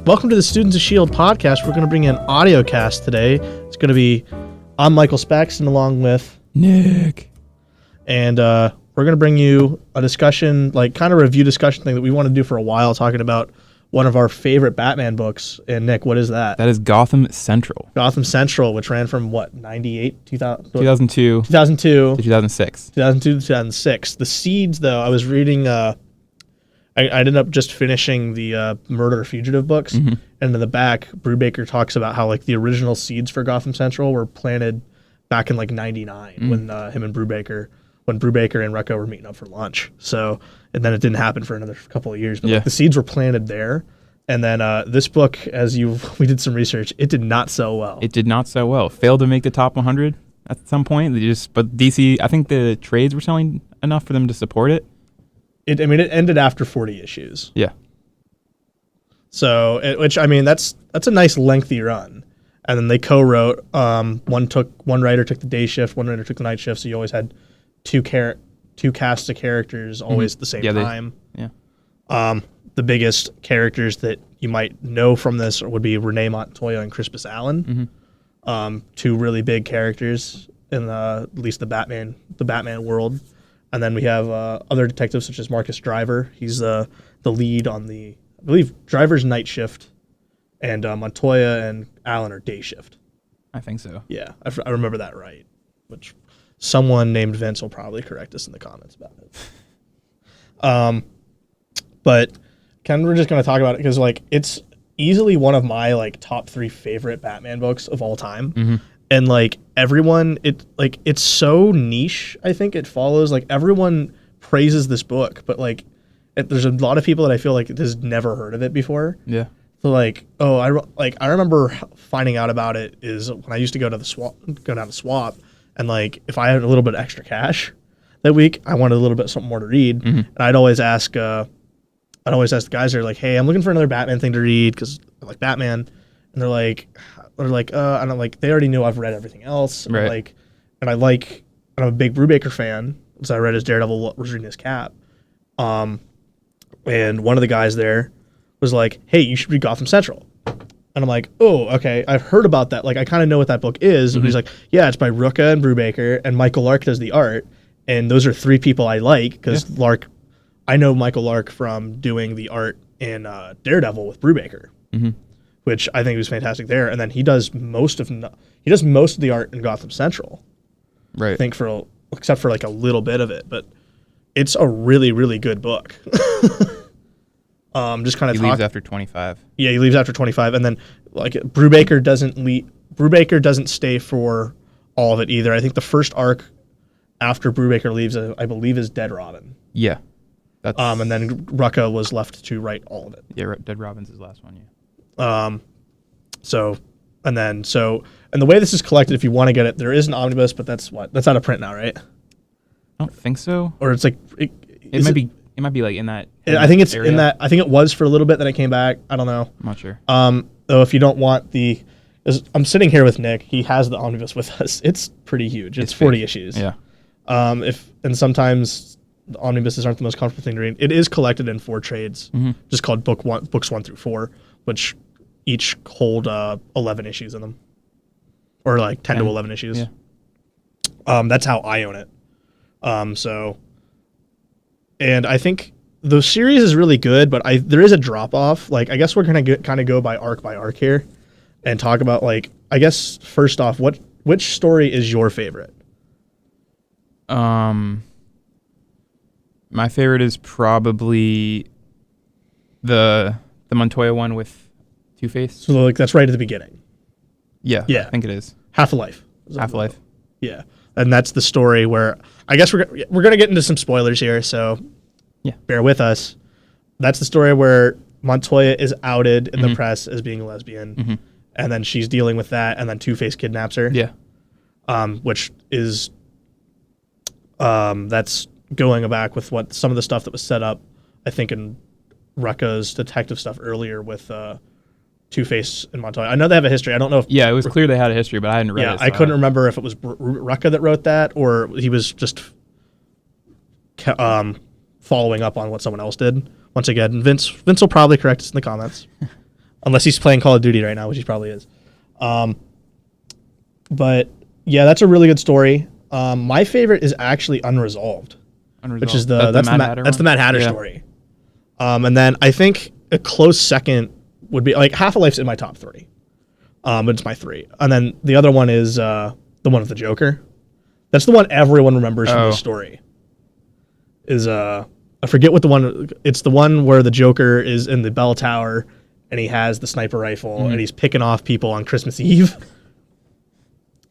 Welcome to the Students of S.H.I.E.L.D. podcast. We're going to bring you an audio cast today. It's going to be, I'm Michael Spaxton along with Nick. And we're going to bring you a discussion, like kind of review discussion thing that we want to do for a while, talking about one of our favorite Batman books. And Nick, what is that? That is Gotham Central. Gotham Central, which ran from what, 98? 2002 to 2006. 2002 to 2006. The seeds, though, I was reading... I ended up just finishing the Murder Fugitive books, and in the back, Brubaker talks about how like the original seeds for Gotham Central were planted back in like '99 when him and Brubaker, when Brubaker and Rucka were meeting up for lunch. So, and then it didn't happen for another couple of years, but like, the seeds were planted there. And then this book, we did some research, it did not sell well. It did not sell well. Failed to make the top 100 at some point. But DC, I think the trades were selling enough for them to support it. It ended after 40 issues. Yeah. So, that's a nice lengthy run. And then they co-wrote. One writer took the day shift, one writer took the night shift. So you always had two casts of characters always at the same time. The biggest characters that you might know from this would be Renee Montoya and Crispus Allen. Two really big characters in at least the Batman world. And then we have other detectives such as Marcus Driver. He's the lead on I believe Driver's night shift, and Montoya and Allen are day shift. I think so. Yeah, I remember that right. Which someone named Vince will probably correct us in the comments about it. But we're just going to talk about it because like it's easily one of my like top 3 favorite Batman books of all time. And like everyone, it's so niche. I think it follows like everyone praises this book, but like there's a lot of people that I feel like has never heard of it before. Yeah. So like, I remember finding out about it is when I used to go down to Swap, and like if I had a little bit of extra cash that week, I wanted a little bit something more to read, and I'd always ask the guys there like, hey, I'm looking for another Batman thing to read because I like Batman, and they're like, and I'm like, they already knew I've read everything else. Right. And I'm a big Brubaker fan, so I read his Daredevil, was reading his Cap. And one of the guys there was like, hey, you should read Gotham Central. And I'm like, oh, okay, I've heard about that. Like, I kind of know what that book is. And he's like, yeah, it's by Rucka and Brubaker, and Michael Lark does the art. And those are 3 people I like, because I know Michael Lark from doing the art in Daredevil with Brubaker. Which I think was fantastic there, and then he does most of the art in Gotham Central. Right. I think except for like a little bit of it, but it's a really, really good book. Just kind of leaves after 25. Yeah, he leaves after 25, and then like Brubaker doesn't stay for all of it either. I think the first arc after Brubaker leaves, I believe, is Dead Robin. Yeah. And then Rucka was left to write all of it. Yeah, Dead Robin's his last one. Yeah. And the way this is collected, if you want to get it, there is an omnibus, but that's out of print now, right? I don't think so. Or it's like it might be like in that. I think it's area. In that. I think it was for a little bit, then it came back. I don't know. I'm not sure. Though if you don't want I'm sitting here with Nick. He has the omnibus with us. It's pretty huge. It's 40 issues. Yeah. And sometimes the omnibuses aren't the most comfortable thing to read. It is collected in 4 trades, just called books 1 through 4, which each hold 11 issues in them, or like 10 to 11 issues. Yeah. That's how I own it. And I think the series is really good, but there is a drop off. Like I guess we're gonna kind of go by arc here, and talk about like I guess first off, which story is your favorite? My favorite is probably the Montoya one with Two-Face. So like that's right at the beginning. Yeah. I think it is. Half a Life. Yeah. And that's the story where I guess we're going to get into some spoilers here, so bear with us. That's the story where Montoya is outed in the press as being a lesbian, and then she's dealing with that, and then Two-Face kidnaps her. Yeah. Which is that's going back with what some of the stuff that was set up, I think, in Rucka's detective stuff earlier with Two-Face and Montoya. I know they have a history. I don't know if... Yeah, it was clear they had a history, but I hadn't read it. Yeah, I couldn't remember if it was Rucka that wrote that, or he was just following up on what someone else did. Once again, Vince will probably correct us in the comments. unless he's playing Call of Duty right now, which he probably is. But yeah, that's a really good story. My favorite is actually Unresolved. Which is that's the Mad Hatter story. And then I think a close second would be like Half-Life's in my top 3. But it's my 3. And then the other one is the one with the Joker. That's the one everyone remembers from the story. Is I forget what the one. It's the one where the Joker is in the bell tower and he has the sniper rifle and he's picking off people on Christmas Eve.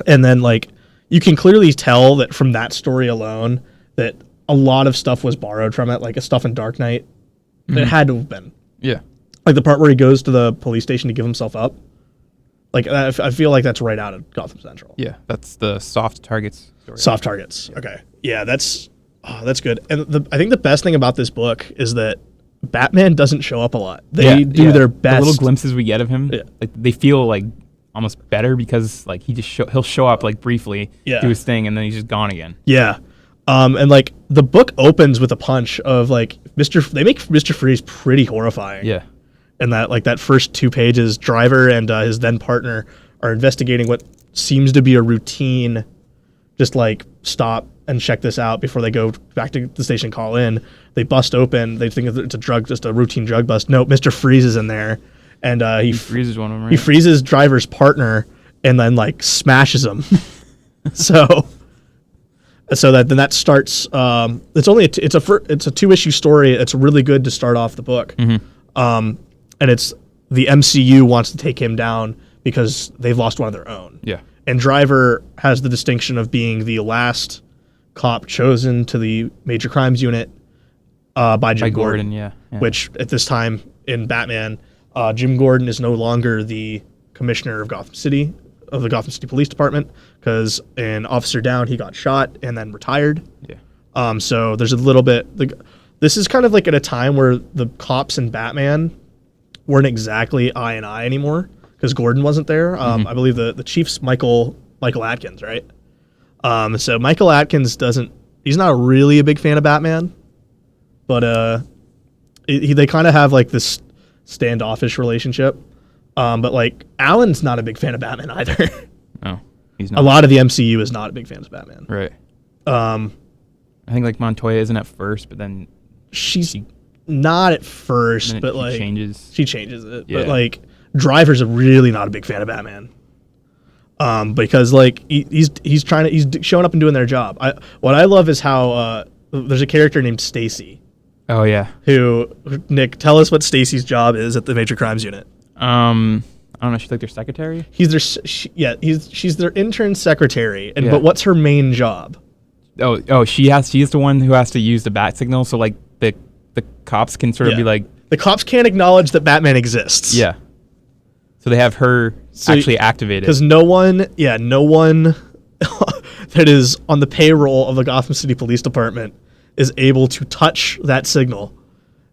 And then like you can clearly tell that from that story alone that a lot of stuff was borrowed from it, like stuff in Dark Knight. It had to have been. Yeah. Like the part where he goes to the police station to give himself up. Like I feel like that's right out of Gotham Central. Yeah, that's the Soft Targets story. Soft Targets. Yeah. Okay. Yeah, that's good. And I think the best thing about this book is that Batman doesn't show up a lot. They do their best. The little glimpses we get of him, like they feel like almost better because like he'll show up like briefly, do his thing, and then he's just gone again. Yeah. And like the book opens with a punch of like they make Mr. Freeze pretty horrifying. Yeah. And that like that first 2 pages, Driver and his then partner are investigating what seems to be a routine, just like stop and check this out before they go back to the station, call in. They bust open. They think it's just a routine drug bust. Nope, Mr. Freeze is in there. And he freezes one of them, right? He freezes Driver's partner and then like smashes him. So that starts. It's only it's a 2-issue story. It's really good to start off the book. And it's the MCU wants to take him down because they've lost one of their own. Yeah. And Driver has the distinction of being the last cop chosen to the Major Crimes Unit by Jim Gordon. Yeah. Which at this time in Batman, Jim Gordon is no longer the commissioner of Gotham City, of the Gotham City Police Department, because in Officer Down he got shot and then retired. Yeah. So there's a little bit. This is kind of like at a time where the cops in Batman weren't exactly eye and eye anymore because Gordon wasn't there. I believe the chief's Michael Atkins, right? So Michael Atkins he's not really a big fan of Batman, but they kind of have like this standoffish relationship. But like Alan's not a big fan of Batman either. No, he's not. A lot of the MCU is not a big fan of Batman. Right. I think like Montoya isn't at first, but then she's not at first, but like she changes it. Yeah. But like Driver's really not a big fan of Batman. Because like he's showing up and doing their job. What I love is how there's a character named Stacy. Oh yeah. Nick, tell us what Stacy's job is at the Major Crimes Unit. I don't know. She's like their secretary. She's their intern secretary. But what's her main job? She's the one who has to use the bat signal. So like the cops can sort of be like, the cops can't acknowledge that Batman exists. Yeah. So they have her actually activate it. Because no one that is on the payroll of the Gotham City Police Department is able to touch that signal.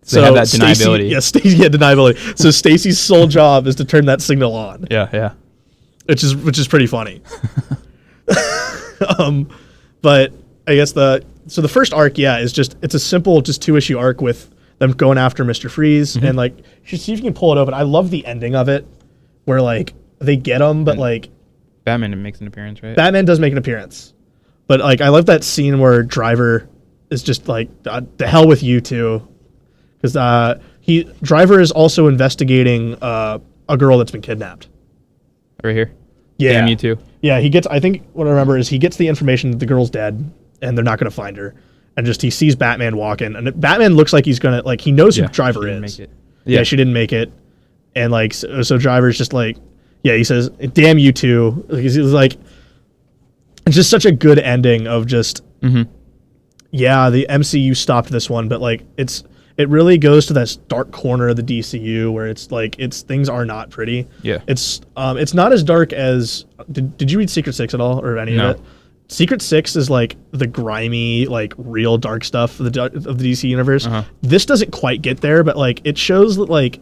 So they have that deniability. Deniability. So Stacy's sole job is to turn that signal on. Yeah. Which is pretty funny. But I guess the first arc, it's a simple 2-issue arc with them going after Mr. Freeze and like see if you can pull it open. I love the ending of it where like they get him, but like Batman makes an appearance, right? Batman does make an appearance, but like I love that scene where Driver is just like the hell with you two, because Driver is also investigating a girl that's been kidnapped. Right here. Yeah. Damn you too. Yeah, I think what I remember is he gets the information that the girl's dead and they're not going to find her. And just he sees Batman walking, and Batman looks like he's going to, like, he knows who Driver is. Make it. Yeah, she didn't make it. And, like, so Driver's just like, he says, damn you two. He's like, it's just such a good ending of just, the MCU stopped this one, but, like, it really goes to that dark corner of the DCU where it's like things are not pretty. Yeah. It's not as dark as did you read Secret Six at all or any of it? Secret Six is like the grimy, like real dark stuff of the DC universe. This doesn't quite get there, but like it shows that like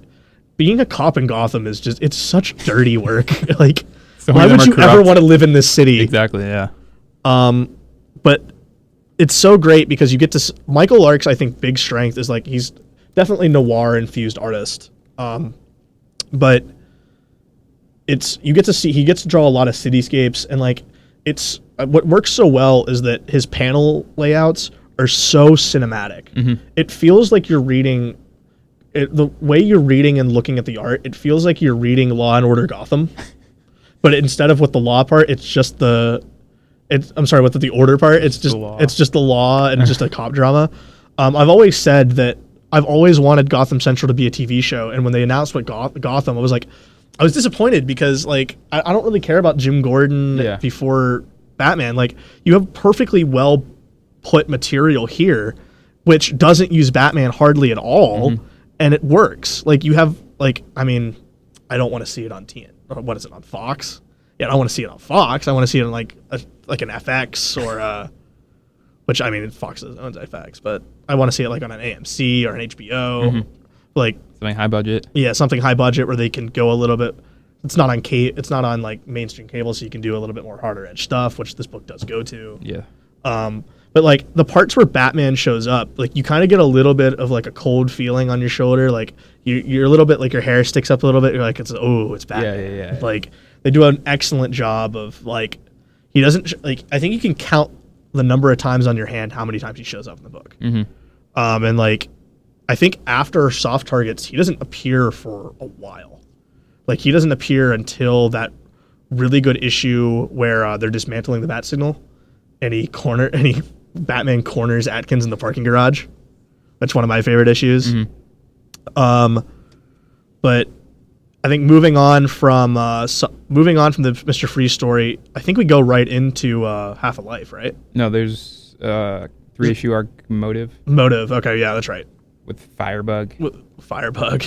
being a cop in Gotham is it's such dirty work. Like why would you ever want to live in this city? Exactly, yeah. But it's so great because you get to Michael Lark's, I think, big strength is like he's definitely noir infused artist. but he gets to draw a lot of cityscapes, and like it's what works so well is that his panel layouts are so cinematic. Mm-hmm. It feels like you're reading the way you're reading and looking at the art. It feels like you're reading Law and Order Gotham, but instead of with the law part, it's just with the order part. It's just the law and just a cop drama. I've always said that I've always wanted Gotham Central to be a TV show, and when they announced what Gotham, I was disappointed because like I don't really care about Jim Gordon before Batman. Like you have perfectly well put material here, which doesn't use Batman hardly at all, and it works. Like you have I don't want to see it on what is it on Fox? Yeah, I don't want to see it on Fox. I want to see it on like an FX or which Fox owns FX, but I want to see it like on an AMC or an HBO, like something high budget. Yeah, something high budget where they can go a little bit. It's not on like mainstream cable, so you can do a little bit more harder edge stuff, which this book does go to. Yeah. But like the parts where Batman shows up, like you kind of get a little bit of like a cold feeling on your shoulder, like you're a little bit like your hair sticks up a little bit. You're like it's Batman. Yeah. Like they do an excellent job of like he doesn't like. I think you can count the number of times on your hand how many times he shows up in the book. And like I think after Soft Targets, he doesn't appear for a while. Like he doesn't appear until that really good issue where they're dismantling the Bat Signal, and Batman corners Atkins in the parking garage. That's one of my favorite issues. But I think moving on from the Mr. Freeze story, I think we go right into Half a Life, right? No, there's 3-issue arc Motive. Motive. Okay, yeah, that's right. With Firebug. Firebug.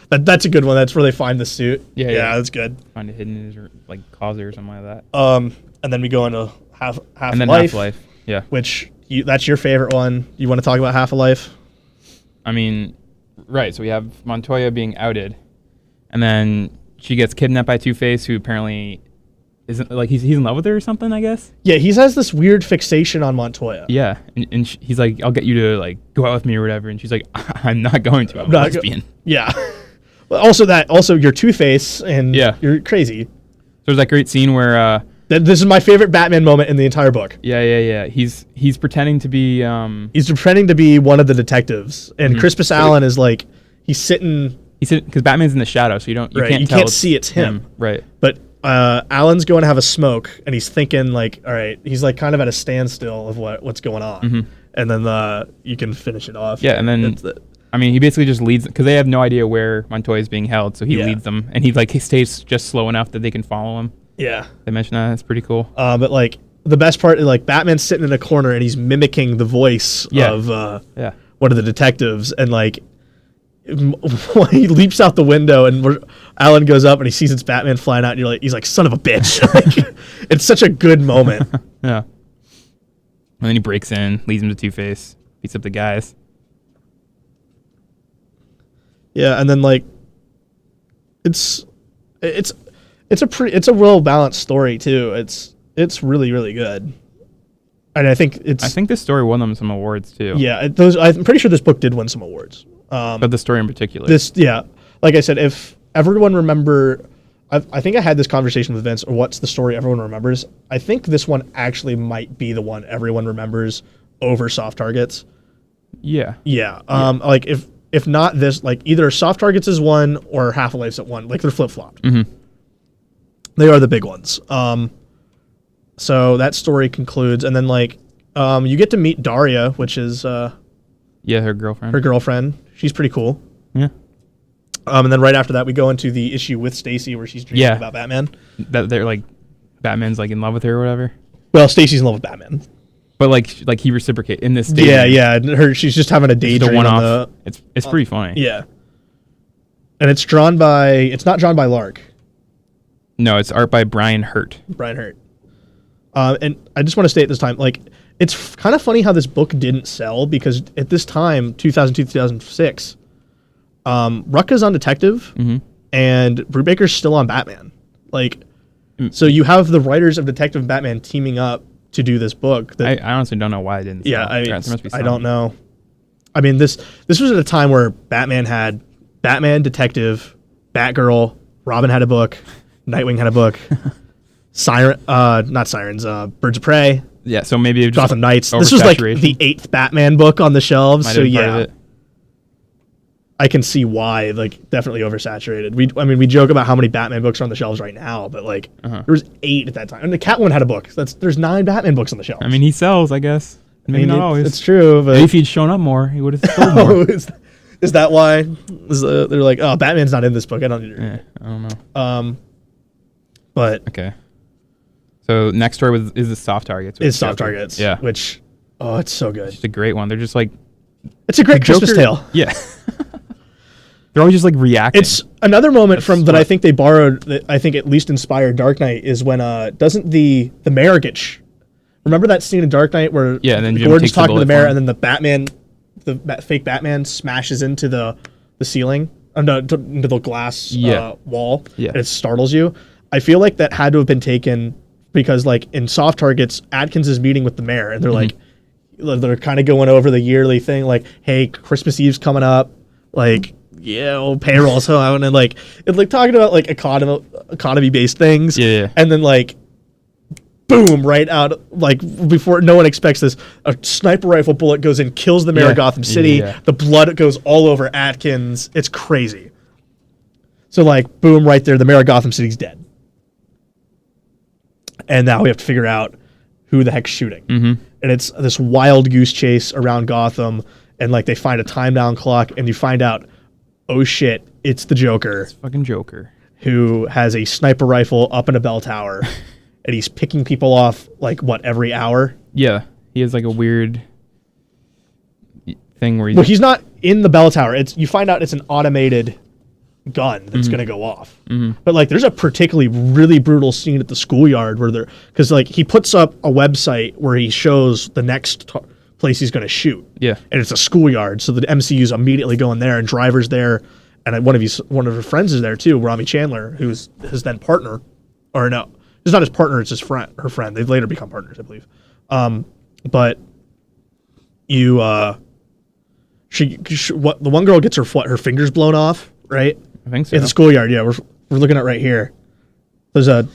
That's a good one. That's where they find the suit. Yeah, that's good. Find it hidden in his like closet or something like that. And then we go into Half and then Life. Half-Life. Yeah. Which that's your favorite one. You want to talk about Half a Life? I mean, right. So we have Montoya being outed, and then she gets kidnapped by Two-Face, who apparently isn't like he's in love with her or something, I guess. Yeah, he has this weird fixation on Montoya. Yeah, and he's like, "I'll get you to like go out with me or whatever," and she's like, "I'm not going to. I'm a lesbian." Yeah. Also you're Two-Face and you're crazy. So there's that great scene where this is my favorite Batman moment in the entire book. Yeah. He's pretending to be he's pretending to be one of the detectives, and Crispus Allen is like he's sitting because Batman's in the shadow, so you can't see it's him. Right. But Allen's going to have a smoke, and he's thinking like, all right, he's like kind of at a standstill of what's going on, and then you can finish it off. Yeah, and then he basically just leads because they have no idea where Montoya is being held, so he leads them, and he stays just slow enough that they can follow him. Yeah, they mentioned that. It's pretty cool. But like the best part is like Batman's sitting in a corner and he's mimicking the voice of one of the detectives, and like he leaps out the window, and Alan goes up and he sees it's Batman flying out, and he's like, son of a bitch. Like, it's such a good moment. Yeah. And then he breaks in, leads him to Two-Face, beats up the guys. Yeah, and then like it's a well balanced story too. It's really, really good. And I think this story won them some awards too. Yeah, I'm pretty sure this book did win some awards. But the story in particular. Like I said, if everyone remember, I think I had this conversation with Vince, or what's the story everyone remembers? I think this one actually might be the one everyone remembers over Soft Targets. Yeah. Yeah. Like if not this, like either Soft Targets is one or Half a Life's at one. Like they're flip flopped. They are the big ones. So that story concludes, and then like you get to meet Daria, which is her girlfriend. Her girlfriend. She's pretty cool. Yeah. And then right after that, we go into the issue with Stacy where she's dreaming about Batman. That they're like, Batman's like in love with her or whatever. Well, Stacy's in love with Batman. But like he reciprocate in this stage. Yeah. She's just having a daydream. One-off. It's pretty funny. Yeah. And it's not drawn by Lark. No, it's art by Brian Hurt. And I just want to state this time, like, it's kind of funny how this book didn't sell, because at this time, 2002, 2006, Rucka's on Detective, and Brubaker's still on Batman. Like, so you have the writers of Detective and Batman teaming up to do this book. I honestly don't know why it didn't sell. Yeah, I don't know. I mean, this was at a time where Batman had Batman, Detective, Batgirl, Robin had a book, Nightwing had a book, not Sirens, Birds of Prey. Yeah, so maybe just Gotham Knights. This was like the 8th Batman book on the shelves. So yeah, I can see why. Like, definitely oversaturated. We joke about how many Batman books are on the shelves right now, but like there was 8 at that time. And the Catwoman had a book. There's 9 Batman books on the shelves. I mean, he sells, I guess. Maybe not always. It's true, but maybe if he'd shown up more, he would have sold more. Is that why? They're like, oh, Batman's not in this book. I don't need to read it. I don't know. But okay. So next story is the soft targets. It's soft targets. Yeah. Which, it's so good. It's a great one. They're just like, it's a great Christmas tale. Yeah. They're always just like reacting. It's another moment that I think they borrowed, that I think at least inspired Dark Knight, is when doesn't the mayor get remember that scene in Dark Knight where and then Gordon's talking to the mayor and then the fake Batman smashes into the ceiling, into the glass wall, and it startles you. I feel like that had to have been taken because, like, in soft targets, Atkins is meeting with the mayor, and they're like, they're kind of going over the yearly thing, like, hey, Christmas Eve's coming up, like, payroll's out, and like, it's like talking about like economy based things, and then like, boom, right out, like, before no one expects this, a sniper rifle bullet goes in, kills the mayor of Gotham City. The blood goes all over Atkins. It's crazy. So like, boom, right there, the mayor of Gotham City's dead. And now we have to figure out who the heck's shooting. And it's this wild goose chase around Gotham, and like they find a time down clock, and you find out, oh shit, it's the Joker. It's fucking Joker. Who has a sniper rifle up in a bell tower, and he's picking people off like every hour. Yeah, he has like a weird thing where he's not in the bell tower. You find out it's an automated gun that's gonna go off. But like, there's a particularly really brutal scene at the schoolyard where because like he puts up a website where he shows the next place he's gonna shoot. Yeah, and it's a schoolyard, so the MCU's immediately going there, and Driver's there, and one of her friends is there too, Rami Chandler, who's his then partner, or no, it's not his partner, it's her friend. They've later become partners, I believe. But you, the one girl gets her fingers blown off, right? I think so. In the schoolyard, yeah. We're looking at right here. There's a,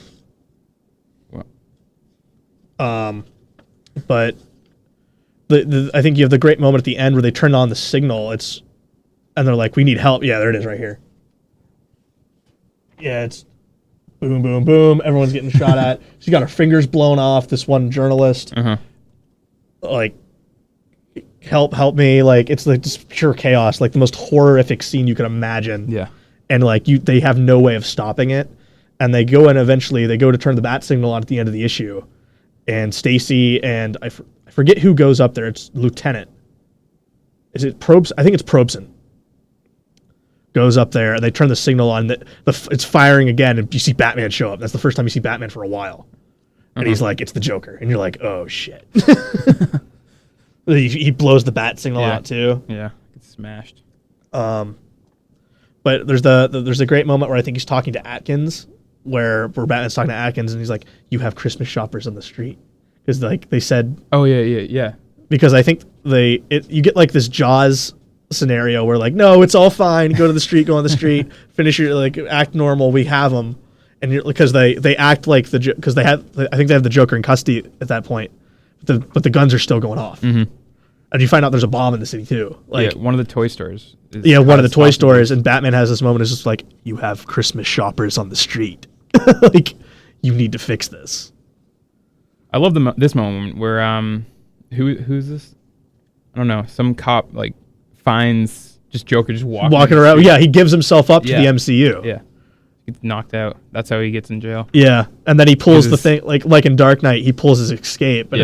but I think you have the great moment at the end where they turn on the signal. And they're like, we need help. Yeah, there it is right here. Yeah, it's boom, boom, boom. Everyone's getting shot at. She got her fingers blown off. This one journalist, like, help me. Like, it's like just pure chaos. Like the most horrific scene you can imagine. Yeah. And like they have no way of stopping it. And they go and eventually they go to turn the bat signal on at the end of the issue. And Stacy and I forget who goes up there. It's Lieutenant. Is it Probes? I think it's Probeson. Goes up there and they turn the signal on. It's firing again, and you see Batman show up. That's the first time you see Batman for a while. And he's like, it's the Joker. And you're like, oh shit. He blows the bat signal out too. Yeah, it's smashed. But there's a great moment where I think he's talking to Atkins, where Batman's talking to Atkins, and he's like, you have Christmas shoppers on the street. Because like they said, oh yeah. Because I think you get like this Jaws scenario where like, no, it's all fine. Go to the street, go on the street, finish your, like, act normal. We have them, and because they act like because I think they have the Joker in custody at that point, but the guns are still going off. And you find out there's a bomb in the city too. Like, one of the toy stores. One of the toy stores, and Batman has this moment. It's just like, you have Christmas shoppers on the street. Like, you need to fix this. I love this moment where who's this? I don't know. Some cop like finds just Joker just walking around. Yeah, he gives himself up to the MCU. Yeah, he gets knocked out. That's how he gets in jail. Yeah, and then he pulls the thing like in Dark Knight. He pulls his escape. But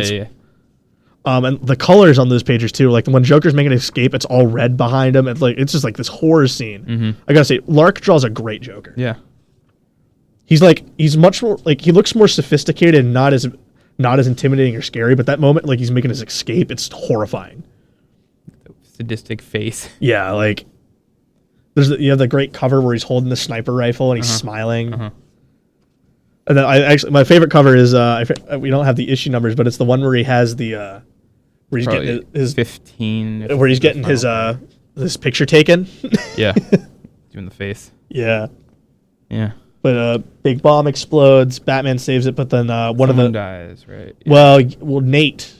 and the colors on those pages too. Like when Joker's making an escape, it's all red behind him. It's just like this horror scene. I gotta say, Lark draws a great Joker. Yeah, he's much more like, he looks more sophisticated and not as intimidating or scary, but that moment, like, he's making his escape, it's horrifying. The sadistic face. Yeah, like, you have the great cover where he's holding the sniper rifle and he's smiling. And then my favorite cover is, we don't have the issue numbers, but it's the one where he has where he's getting his 15. Where he's getting his picture taken. Yeah, doing the face. Yeah. Yeah. But a big bomb explodes. Batman saves it, but then Someone dies, right? Yeah. Well, Nate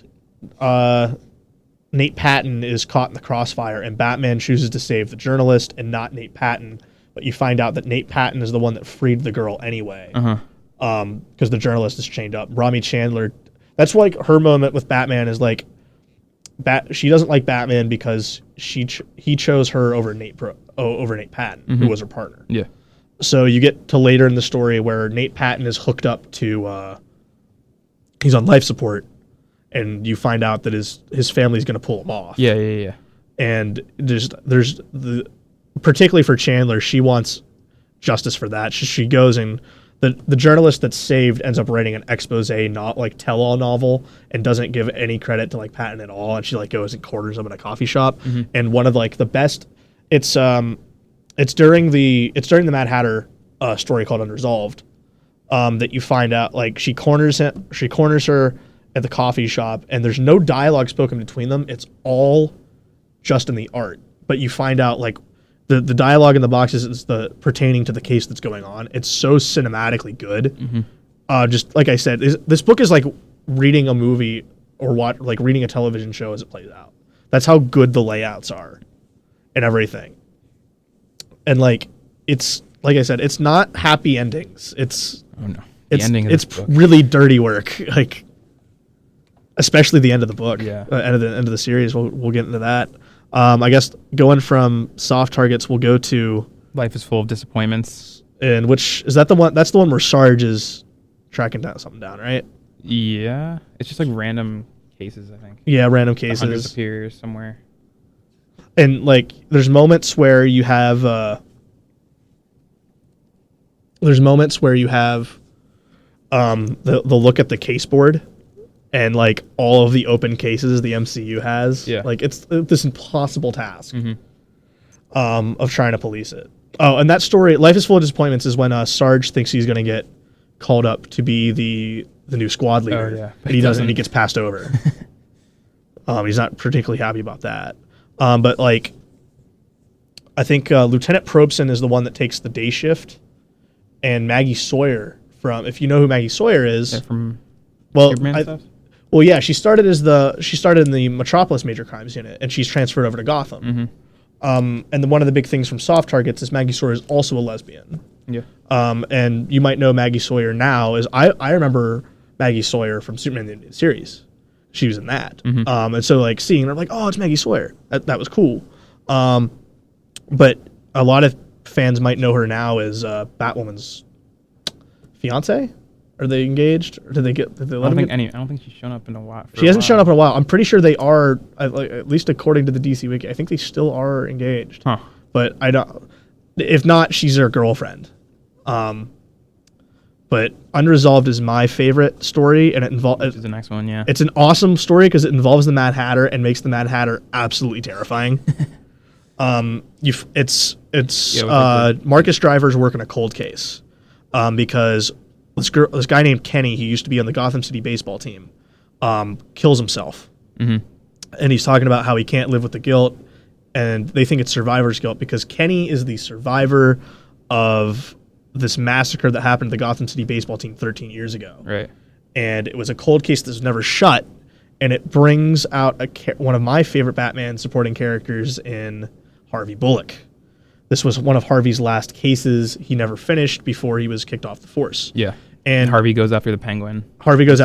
Patton is caught in the crossfire, and Batman chooses to save the journalist and not Nate Patton. But you find out that Nate Patton is the one that freed the girl anyway. Because the journalist is chained up. Rami Chandler, that's like her moment with Batman is like, she doesn't like Batman because he chose her over Nate Patton, who was her partner. Yeah. So you get to later in the story where Nate Patton is hooked up to, he's on life support, and you find out that his family's going to pull him off. Yeah. And there's particularly for Chandler, she wants justice for that. She goes and the journalist that's saved ends up writing an expose, not like tell-all novel, and doesn't give any credit to like Patton at all. And she like goes and corners him in a coffee shop. And one of like the best, it's during the Mad Hatter story called Unresolved, that you find out like she corners her at the coffee shop, and there's no dialogue spoken between them. It's all just in the art. But you find out like the dialogue in the boxes is pertaining to the case that's going on. It's so cinematically good. Just like I said, this book is like reading a movie or reading a television show as it plays out. That's how good the layouts are and everything. And like it's like I said, it's not happy endings. It's it's really dirty work. Like especially the end of the book. Yeah. End of the series. We'll get into that. I guess going from soft targets, we'll go to Life is Full of Disappointments. And which is that the one? That's the one where Sarge is tracking something down, right? Yeah, it's just like random cases, I think. Yeah, random cases. The 100 appears somewhere. And like, there's moments where you have. There's moments where you have, the look at the case board. And like all of the open cases the MCU has, like it's this impossible task of trying to police it. Oh, and that story, Life is Full of Disappointments, is when Sarge thinks he's going to get called up to be the new squad leader, and he doesn't. And he gets passed over. He's not particularly happy about that. But like, I think Lieutenant Probson is the one that takes the day shift, and Maggie Sawyer if you know who Maggie Sawyer is, from Superman stuff. Well, yeah, she started in the Metropolis Major Crimes Unit, and she's transferred over to Gotham. And then one of the big things from soft targets is Maggie Sawyer is also a lesbian. Yeah. And you might know Maggie Sawyer now is I remember Maggie Sawyer from Superman the Animated Series. She was in that. And so like seeing her, like, oh, it's Maggie Sawyer. That was cool. But a lot of fans might know her now as Batwoman's fiance. Are they engaged, or did they let him? I don't think she's shown up in a while. She hasn't shown up in a while. I'm pretty sure they are, at least according to the DC Wiki. I think they still are engaged. Huh. But I don't. If not, she's their girlfriend. But Unresolved is my favorite story, and it involves. Which is the next one, yeah. It's an awesome story because it involves the Mad Hatter and makes the Mad Hatter absolutely terrifying. Marcus Driver's working a cold case, because. This guy named Kenny, he used to be on the Gotham City baseball team, kills himself. And he's talking about how he can't live with the guilt, and they think it's survivor's guilt because Kenny is the survivor of this massacre that happened to the Gotham City baseball team 13 years ago. Right. And it was a cold case that was never shut, and it brings out one of my favorite Batman supporting characters in Harvey Bullock. This was one of Harvey's last cases he never finished before he was kicked off the force. Yeah. And Harvey goes after the Penguin. Because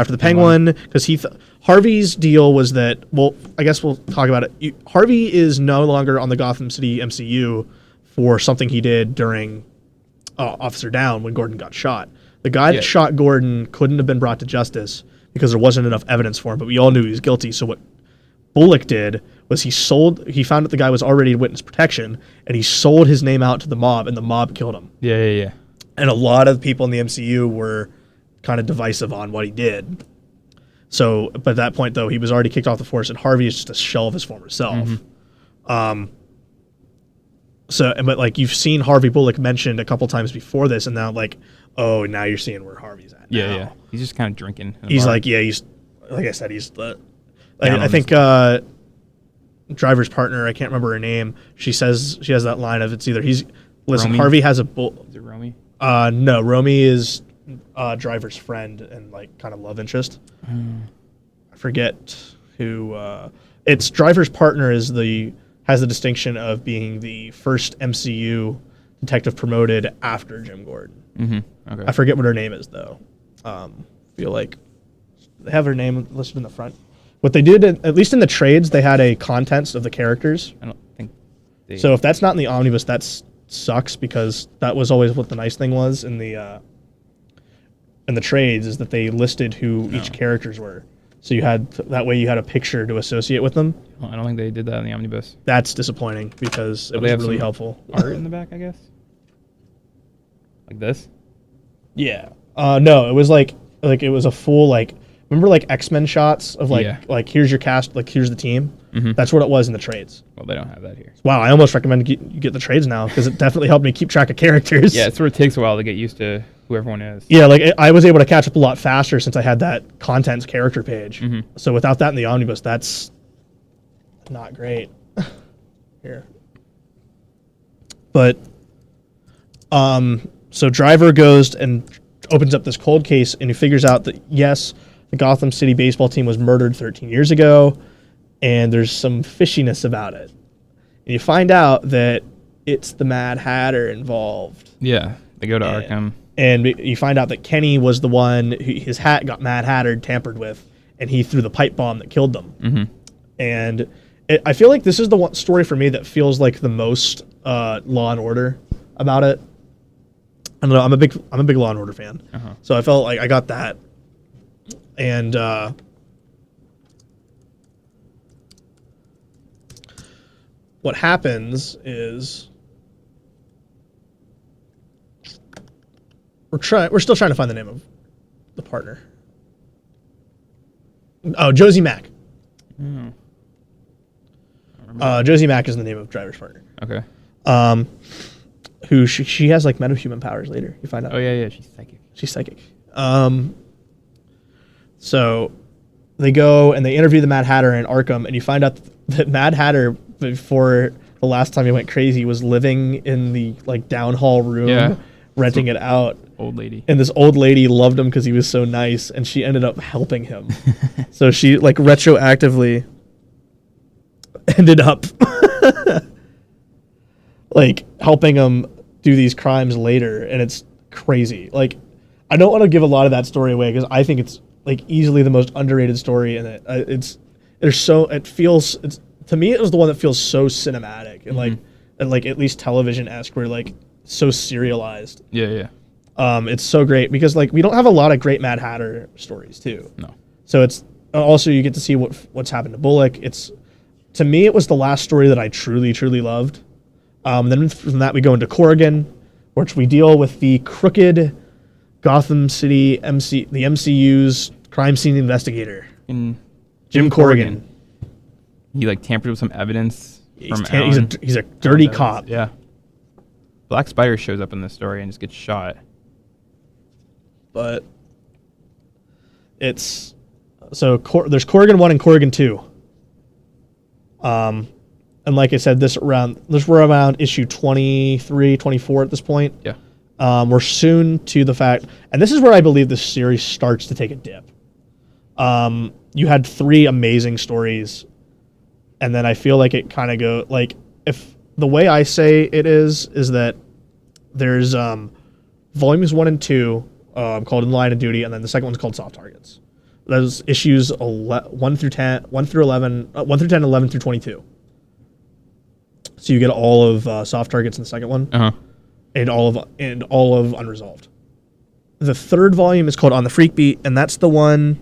Harvey's deal was that, well, I guess we'll talk about it. Harvey is no longer on the Gotham City MCU for something he did during Officer Down when Gordon got shot. The guy that shot Gordon couldn't have been brought to justice because there wasn't enough evidence for him, but we all knew he was guilty. So what Bullock did was he found that the guy was already in witness protection, and he sold his name out to the mob, and the mob killed him. Yeah. And a lot of people in the MCU were kind of divisive on what he did. So, but at that point, though, he was already kicked off the force, and Harvey is just a shell of his former self. But like you've seen Harvey Bullock mentioned a couple times before this, and now like, oh, now you're seeing where Harvey's at. Yeah. He's just kind of drinking. He's like, he's like I said, he's the. I think Driver's partner, I can't remember her name. She says she has that line of it's either Romy? Harvey has a bull. Is it Romy? No, Romy is Driver's friend and like kind of love interest. I forget who. It's Driver's partner has the distinction of being the first MCU detective promoted after Jim Gordon. Mm-hmm. Okay. I forget what her name is though. Feel like they have her name listed in the front. What they did, at least in the trades, they had a contents of the characters. I don't think. So if that's not in the omnibus, that sucks because that was always what the nice thing was in the trades is that they listed who each characters were. So you had that way you had a picture to associate with them. Well, I don't think they did that in the omnibus. That's disappointing because it was really helpful. Art in the back, I guess. Like this. Yeah. No, it was like it was a full like. Remember like X-Men shots of like here's your cast, like here's the team. Mm-hmm. That's what it was in the trades. Well, they don't have that here. Wow, I almost recommend you get the trades now because it definitely helped me keep track of characters. Yeah, it sort of takes a while to get used to who everyone is. Yeah, like I was able to catch up a lot faster since I had that contents character page. Mm-hmm. So without that in the omnibus, that's not great. Here. But so Driver goes and opens up this cold case and he figures out that yes, the Gotham City baseball team was murdered 13 years ago, and there's some fishiness about it. And you find out that it's the Mad Hatter involved. Yeah, they go to Arkham. And you find out that Kenny was the one who his hat got Mad Hatter tampered with, and he threw the pipe bomb that killed them. Mm-hmm. And I feel like this is the one story for me that feels like the most Law and Order about it. I don't know. I'm a big Law and Order fan, so I felt like I got that. And what happens is we're still trying to find the name of the partner. Oh, Josie Mack. Josie Mack is the name of Driver's partner. Okay. Who she has like metahuman powers later. You find out. Oh yeah, she's psychic. She's psychic. So they go and they interview the Mad Hatter in Arkham, and you find out that Mad Hatter, before the last time he went crazy, was living in the like down hall room, renting it out. Old lady. And this old lady loved him because he was so nice, and she ended up helping him. So she like retroactively ended up like helping him do these crimes later, and it's crazy. Like, I don't want to give a lot of that story away because I think it's like easily the most underrated story, and to me it was the one that feels so cinematic and like at least television-esque, where like so serialized. Yeah. It's so great because like we don't have a lot of great Mad Hatter stories too. No. So it's also you get to see what's happened to Bullock. To me it was the last story that I truly loved. Then from that we go into Corrigan, which we deal with the crooked Gotham City the MCU's crime scene investigator, Jim Corrigan. He like tampered with some evidence from he's a dirty cop. Yeah. Black Spider shows up in this story and just gets shot. But it's there's Corrigan 1 and Corrigan 2. And like I said, we're around issue 23, 24 at this point. Yeah. We're soon to the fact, and this is where I believe this series starts to take a dip. You had 3 amazing stories, and then I feel like it kind of like, if the way I say it is that there's volumes 1 and 2 called In Line of Duty, and then the second one's called Soft Targets. Those issues 1 through 10, 1 through 11, 1 through 10, 11 through 22. So you get all of Soft Targets in the second one, and all of Unresolved. The third volume is called On the Freak Beat, and that's the one.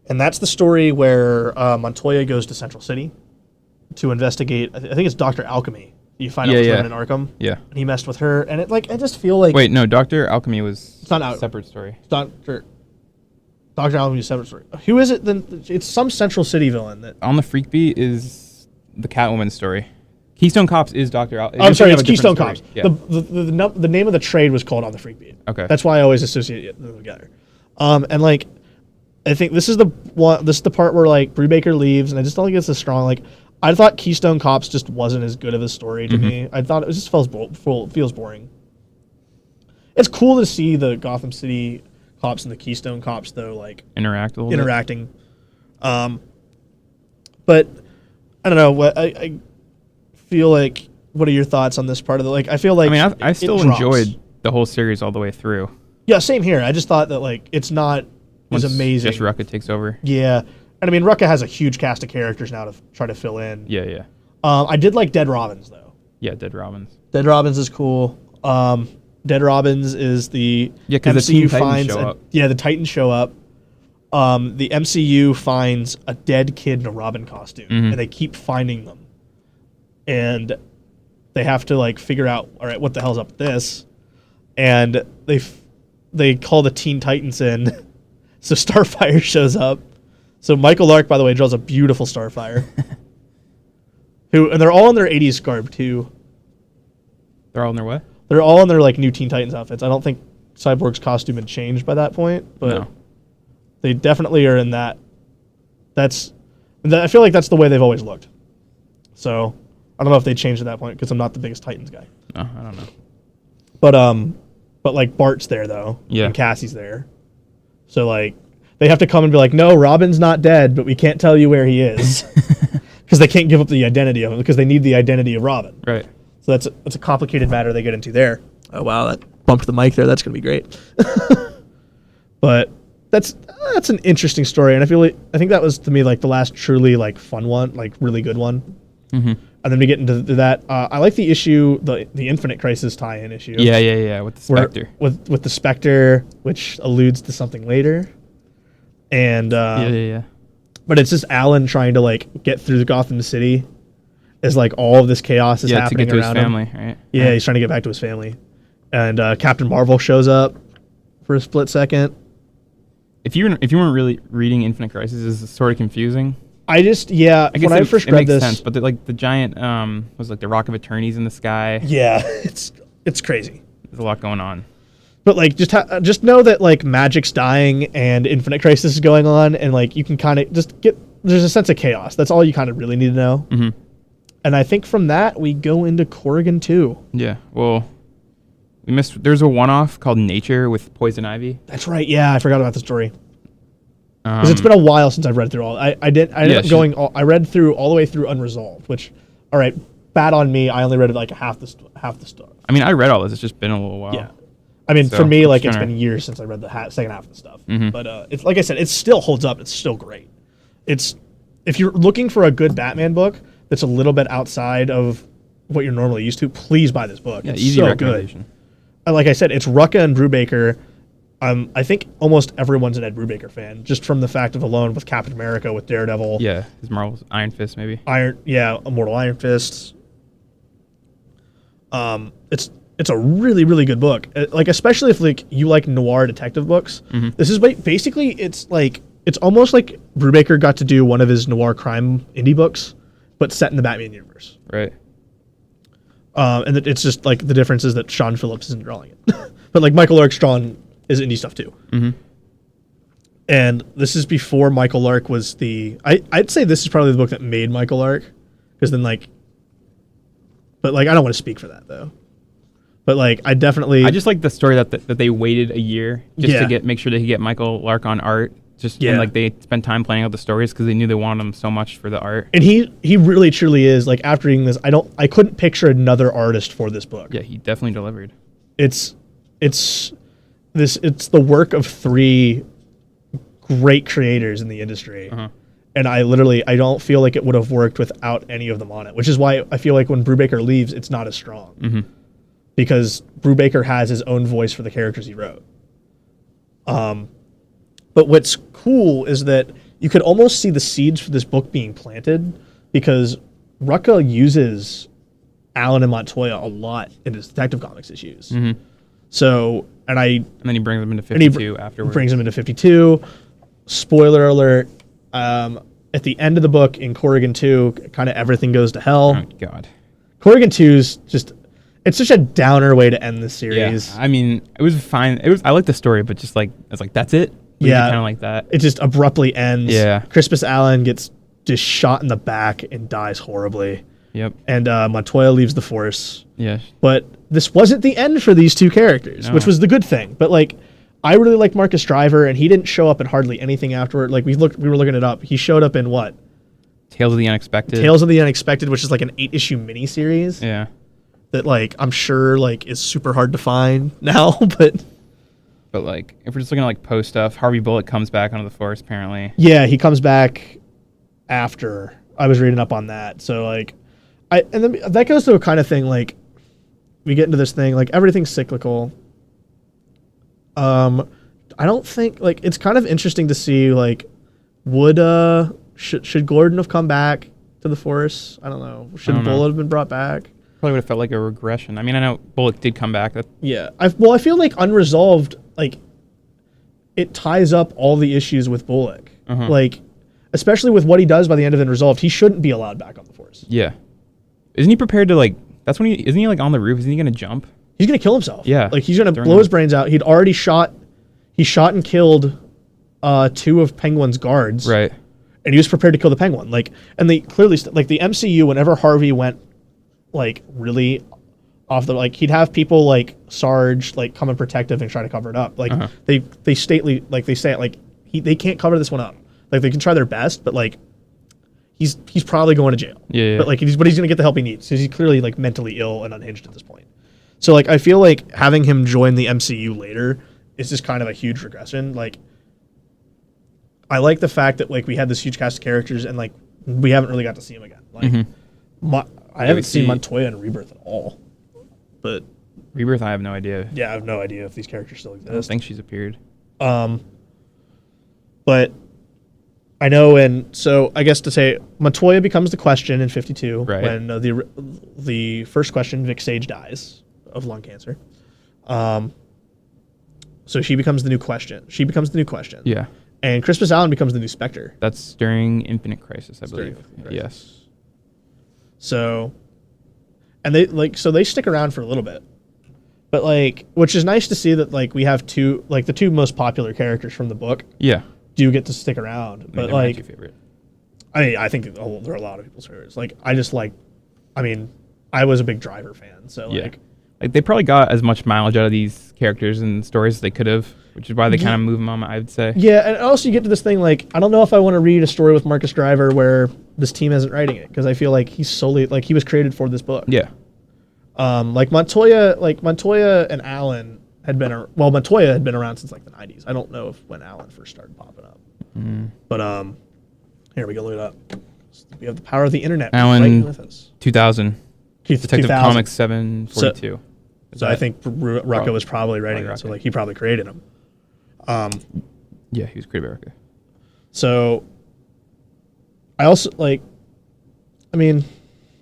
And that's the story where Montoya goes to Central City to investigate. I think it's Dr. Alchemy. You find out what's going on in Arkham. Yeah. And he messed with her, and I just feel like. Wait, no, Dr. Alchemy was it's not out. Separate story. It's Dr. Alchemy's separate story. Who is it then? It's some Central City villain that. On the Freak Beat is the Catwoman story. Keystone Cops is Dr. I'm sorry, it's Keystone story. Cops. Yeah. The name of the trade was called On the Freak Beat. Okay. That's why I always associate them together. And I think this is the part where Brubaker leaves, and I just don't think it's as strong. I thought Keystone Cops just wasn't as good of a story to me. I thought it just feels boring. It's cool to see the Gotham City cops and the Keystone Cops though, like interacting. But I don't know. What I feel like. What are your thoughts on this part of the like? I feel like I still enjoyed the whole series all the way through. Yeah, same here. I just thought that like it's not as amazing. Just Rucka takes over. Yeah, and I mean Rucka has a huge cast of characters now to try to fill in. Yeah. I did like Dead Robins though. Yeah, Dead Robins. Dead Robins is cool. Dead Robins is the MCU finds the Titans show up. The MCU finds a dead kid in a Robin costume, and they keep finding them, and they have to like figure out, all right, what the hell's up with this, and they call the Teen Titans in, so Starfire shows up. So Michael Lark, by the way, draws a beautiful Starfire. And they're all in their 80s garb too. They're all in their what? They're all in their like new Teen Titans outfits. I don't think Cyborg's costume had changed by that point, but they definitely are in that. I feel like that's the way they've always looked. So I don't know if they changed at that point because I'm not the biggest Titans guy. No, I don't know. But like Bart's there though, and Cassie's there. So like they have to come and be like, no, Robin's not dead, but we can't tell you where he is because they can't give up the identity of him because they need the identity of Robin. Right. So that's a complicated matter they get into there. Oh wow, that bumped the mic there. That's gonna be great. But that's an interesting story, and I think that was to me like the last truly like fun one, like really good one. And then we get into that. I like the issue, the Infinite Crisis tie-in issue. Yeah, with the Spectre. With the Spectre, which alludes to something later. And yeah. But it's just Alan trying to like get through the Gotham City as like all of this chaos is happening to get to around his family, him. right? Yeah, he's trying to get back to his family. And Captain Marvel shows up for a split second. If you weren't really reading Infinite Crisis, is sort of confusing. I guess when I first read this, sense, but the giant was like the Rock of Eternity's in the sky. Yeah, it's crazy. There's a lot going on. But like just know that like magic's dying and Infinite Crisis is going on, and like you can kind of just there's a sense of chaos. That's all you kind of really need to know. And I think from that we go into Corrigan 2. Yeah, well, there's a one-off called Nature with Poison Ivy. That's right. Yeah, I forgot about the story. Because it's been a while since I've read through all. I read through all the way through Unresolved, which, all right, bad on me. I only read like half the stuff. I mean, I read all this. It's just been a little while. Yeah, I mean, for me, like it's been years since I read the second half of the stuff. But it's like I said, it still holds up. It's still great. If you're looking for a good Batman book that's a little bit outside of what you're normally used to, please buy this book. Yeah, it's easy so recommendation. Good. Like I said, it's Rucka and Brubaker. I think almost everyone's an Ed Brubaker fan, just from the fact of alone with Captain America, with Daredevil. Yeah, his Marvel's Iron Fist, maybe. Immortal Iron Fist. It's a really, really good book. Like, especially if like you like noir detective books. This is basically it's almost like Brubaker got to do one of his noir crime indie books, but set in the Batman universe. Right. And it's just like the difference is that Sean Phillips isn't drawing it, but like Michael Lark's drawing his indie stuff too. And this is before Michael Lark was I'd say this is probably the book that made Michael Lark, because then I don't want to speak for that though. But like I just like the story that they waited a year just to make sure they could get Michael Lark on art. And like they spent time planning out the stories because they knew they wanted him so much for the art. And he really truly is, like, after reading this, I couldn't picture another artist for this book. Yeah, he definitely delivered. It's the work of 3 great creators in the industry. And I don't feel like it would have worked without any of them on it, which is why I feel like when Brubaker leaves, it's not as strong. Because Brubaker has his own voice for the characters he wrote. But what's cool is that you could almost see the seeds for this book being planted, because Rucka uses Alan and Montoya a lot in his Detective Comics issues. So, and then he brings them into 52 afterwards. Brings them into 52. Spoiler alert, at the end of the book in Corrigan 2, kind of everything goes to hell. Oh, God. Corrigan 2's it's such a downer way to end this series. Yeah, I mean, it was fine. I liked the story, but just like, it's like, that's it? Yeah, kind of like that. It just abruptly ends. Yeah. Crispus Allen gets just shot in the back and dies horribly. Yep. And Montoya leaves the force. Yeah. But this wasn't the end for these two characters, which was the good thing. But like, I really like Marcus Driver, and he didn't show up in hardly anything afterward. Like we were looking it up. He showed up in what? Tales of the Unexpected. Tales of the Unexpected, which is like an 8-issue miniseries. Yeah. That like I'm sure like is super hard to find now, but like if we're just looking at like post stuff, Harvey Bullock comes back onto the force apparently. Yeah, he comes back after. I was reading up on that, so like. And then that goes to a kind of thing like we get into this thing like everything's cyclical. I don't think like it's kind of interesting to see like would should Gordon have come back to the Force? I don't know. Should Bullock have been brought back? Probably would have felt like a regression. I mean, I know Bullock did come back. Yeah. I feel like Unresolved like it ties up all the issues with Bullock. Like especially with what he does by the end of Unresolved, he shouldn't be allowed back on the Force. Yeah. Isn't he prepared to like? That's when isn't he like on the roof? Isn't he gonna jump? He's gonna kill himself. Yeah, like he's gonna blow his brains out. He'd already shot. He shot and killed 2 of Penguin's guards. Right. And he was prepared to kill the Penguin. Like, and they clearly like the MCU. Whenever Harvey went, like really off the like, he'd have people like Sarge like come and protective and try to cover it up. Like they stately like they say it like they can't cover this one up. Like they can try their best, but like. He's probably going to jail. Yeah. But like he's gonna get the help he needs because he's clearly like mentally ill and unhinged at this point. So like I feel like having him join the MCU later is just kind of a huge regression. Like I like the fact that like we had this huge cast of characters and like we haven't really got to see him again. Like I haven't seen Montoya in Rebirth at all. But Rebirth, I have no idea. Yeah, I have no idea if these characters still exist. I don't think she's appeared. But I know, and so I guess to say Montoya becomes the Question in 52 when the first Question, Vic Sage, dies of lung cancer. So she becomes the new Question. Yeah. And Crispus Allen becomes the new Spectre. That's during Infinite Crisis, I believe. Yes. So, and they stick around for a little bit, but like, which is nice to see that like we have the two most popular characters from the book. Yeah. Do get to stick around, but like, your favorite? I think there are a lot of people's favorites. Like, I was a big Driver fan, so like they probably got as much mileage out of these characters and stories as they could have, which is why they kind of move them on. I would say. Yeah, and also you get to this thing like I don't know if I want to read a story with Marcus Driver where this team isn't writing it because I feel like he's solely like he was created for this book. Yeah. Like Montoya and Allen. Montoya had been around since like the 90s. I don't know if when Allen first started popping up. But here we go, look it up. We have the power of the internet Allen, right with us. 2000. Detective 2000. Comics 742. So I think Rucka was probably writing it, so like he probably created him. Yeah, he was created by Rucka. So I also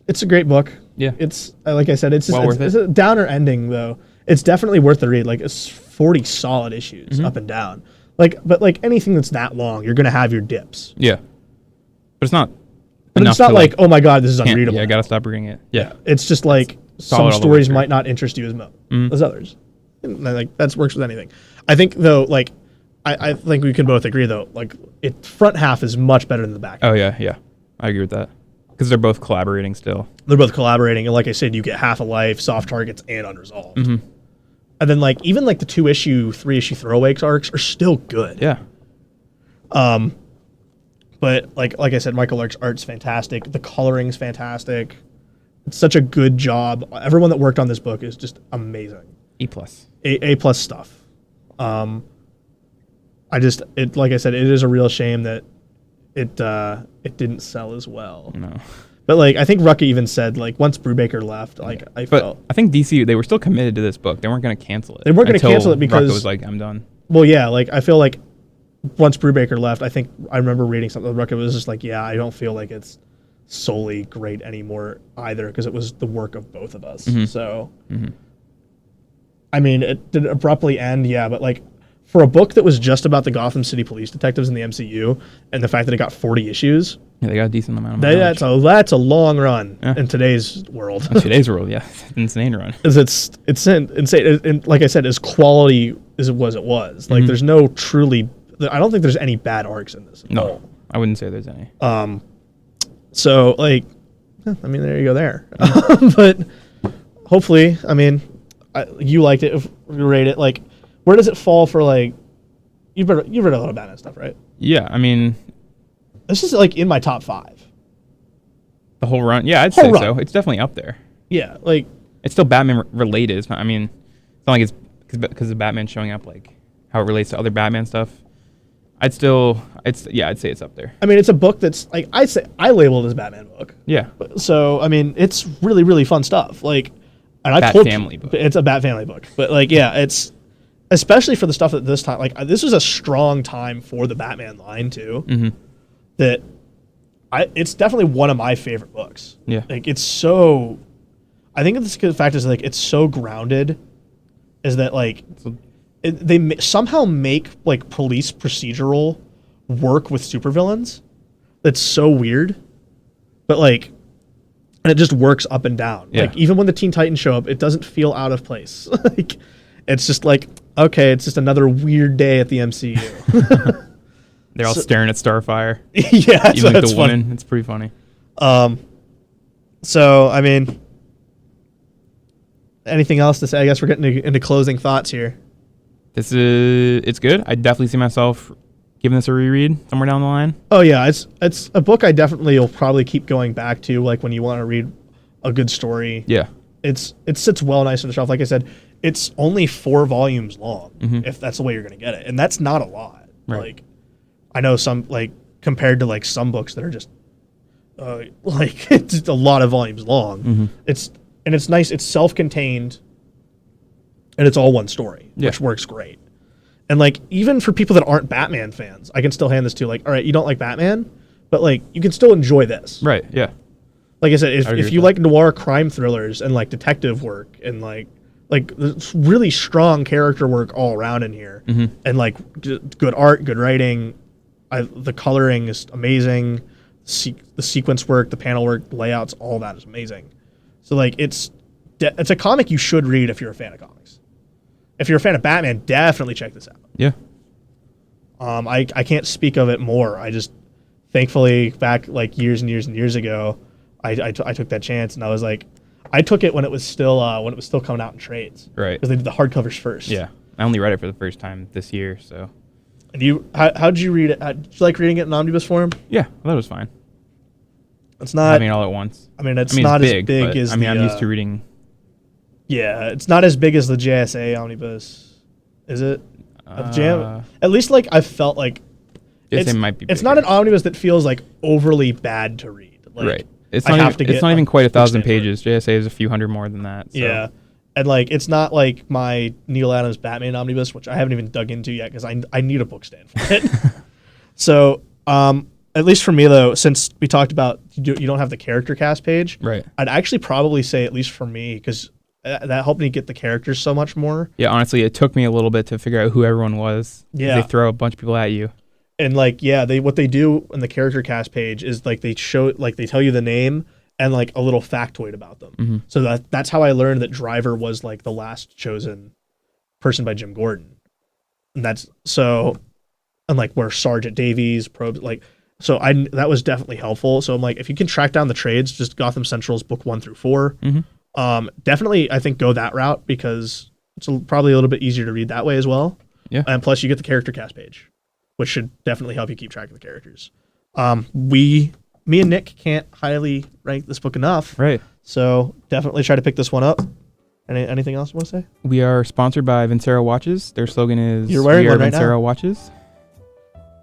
it's a great book. Yeah. It's like I said, it's just it's a downer ending though. It's definitely worth the read. Like it's 40 solid issues up and down. But anything that's that long, you're gonna have your dips. Yeah, but it's not. But it's not like, oh my god, this is unreadable. Yeah, I gotta stop reading it. Yeah, it's just like some stories might not interest you as others. And like that works with anything. I think though, like I think we can both agree though, like front half is much better than the back. Oh yeah, I agree with that because they're both collaborating still. They're both collaborating, and like I said, you get Half a Life, Soft Targets, and Unresolved. And then like even like the 2-issue, 3-issue throwaway arcs are still good. Yeah. But like I said, Michael Lark's art's fantastic. The coloring's fantastic. It's such a good job. Everyone that worked on this book is just amazing. A+. A+ stuff. Like I said, it is a real shame that it didn't sell as well. No. But like I think Rucka even said like once Brubaker left, like I think DC they were still committed to this book. They weren't going to cancel it. They weren't going to cancel it because Rucka was like, I'm done. Well, yeah, like I feel like once Brubaker left, I remember reading something. Rucka was just like, yeah, I don't feel like it's solely great anymore either because it was the work of both of us. So, I mean, it did abruptly end, yeah, but like for a book that was just about the Gotham City police detectives in the MCU and the fact that it got 40 issues. Yeah, they got a decent amount of mileage. That's a long run in today's world. In today's world, yeah. It's an insane run. It's insane. And like I said, as quality as it was. Like there's no truly, I don't think there's any bad arcs in this at all. I wouldn't say there's any. So like, I mean, there you go there. But hopefully, I mean, you liked it. If you rate it, like, where does it fall for like? You've read a lot of Batman stuff, right? Yeah, I mean, this is like in my top 5. The whole run. Yeah, I'd say so. It's definitely up there. Yeah, like it's still Batman related. It's not, I mean, it's not like it's because of Batman showing up, like how it relates to other Batman stuff. I'd say it's up there. I mean, it's a book that's like I label it as a Batman book. Yeah. So I mean, it's really really fun stuff. Like, and Bat family book. It's a Bat family book, but like, yeah, it's especially for the stuff at this time. Like, this was a strong time for the Batman line too. Mm-hmm. That it's definitely one of my favorite books. Yeah. Like, it's so. I think the fact is like it's so grounded, is that like. They somehow make like police procedural work with supervillains. That's so weird, but like, and it just works up and down. Yeah. Like, even when the Teen Titans show up, it doesn't feel out of place. Like, it's just like, okay, it's just another weird day at the MCU. They're all staring at Starfire. Yeah, even like the woman. It's pretty funny. So I mean, anything else to say? I guess we're getting into closing thoughts here. It's good. I definitely see myself giving this a reread somewhere down the line. Oh yeah, it's a book I definitely will probably keep going back to, like when you want to read a good story. Yeah. It sits well nice on the shelf. Like I said, it's only 4 volumes long, if that's the way you're gonna get it. And that's not a lot. Right. Like, I know some, like, compared to like some books that are just like it's a lot of volumes long. It's nice, it's self-contained. And it's all one story, which works great. And like, even for people that aren't Batman fans, I can still hand this to, like, all right, you don't like Batman, but like, you can still enjoy this. Right. Yeah. Like I said, if you like noir crime thrillers and like detective work and like there's really strong character work all around in here, and like good art, good writing, the coloring is amazing, the sequence work, the panel work, layouts, all that is amazing. So like, it's a comic you should read if you're a fan of comics. If you're a fan of Batman, definitely check this out. Yeah. I can't speak of it more. I just, thankfully, back like years and years and years ago, I took that chance, and I was like, I took it when it was still coming out in trades. Right. Because they did the hardcovers first. Yeah. I only read it for the first time this year, so. And how did you read it? Did you like reading it in omnibus form? Yeah, I thought it was fine. It's not having it all at once. I mean, it's not big, as big as. I'm used to reading. Yeah, it's not as big as the JSA omnibus, is it? At least, like, I felt like JSA might be bigger. It's not an omnibus that feels like overly bad to read. Like, right. It's not even quite 1,000 pages. JSA is a few hundred more than that. So. Yeah, and like, it's not like my Neil Adams Batman omnibus, which I haven't even dug into yet because I need a book stand for it. So, at least for me though, since we talked about you don't have the character cast page, right? I'd actually probably say, at least for me, because that helped me get the characters so much more. Yeah, honestly, it took me a little bit to figure out who everyone was. Yeah, they throw a bunch of people at you, and like, yeah, what they do in the character cast page is like they tell you the name and like a little factoid about them. So that's how I learned that Driver was like the last chosen person by Jim Gordon, and and like where Sergeant Davies probes like. So that was definitely helpful. So I'm like, if you can track down the trades, just Gotham Central's book 1 through 4. Definitely, I think go that route because it's probably a little bit easier to read that way as well. Yeah. And plus, you get the character cast page, which should definitely help you keep track of the characters. Me and Nick can't highly rank this book enough. Right. So definitely try to pick this one up. Anything else you want to say? We are sponsored by Vincero Watches. Their slogan is You're wearing one right Vincero now. Watches.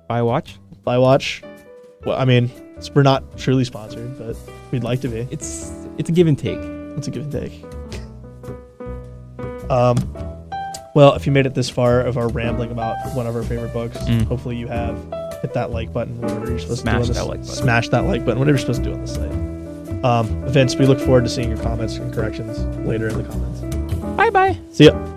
Buy watch. Buy watch. Well, I mean, we're not truly sponsored, but we'd like to be. It's a give and take. It's a give and take. Well, if you made it this far of our rambling about one of our favorite books, hopefully you have hit that like button, whatever you're supposed to do on this. Smash that like button, whatever you're supposed to do on this site. Vince, we look forward to seeing your comments and corrections later in the comments. Bye-bye. See ya.